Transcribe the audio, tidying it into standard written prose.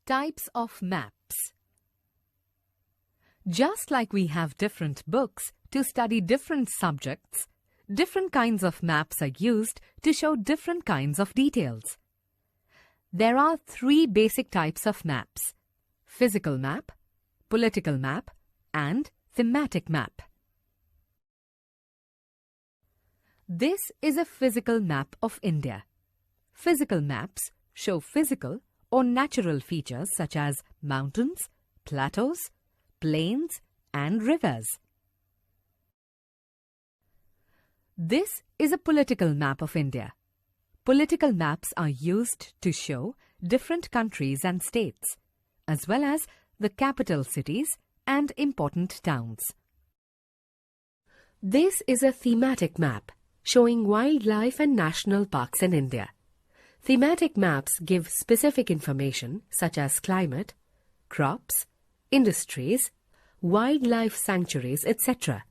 Types of maps. Just like we have different books to study different subjects, different kinds of maps are used to show different kinds of details. There are three basic types of maps: physical map, political map, and thematic map. This is a physical map of India. Physical maps show physical or natural features such as mountains, plateaus, plains, and rivers. This is a political map of India. Political maps are used to show different countries and states, as well as the capital cities and important towns. This is a thematic map showing wildlife and national parks in India. Thematic maps give specific information such as climate, crops, industries, wildlife sanctuaries, etc.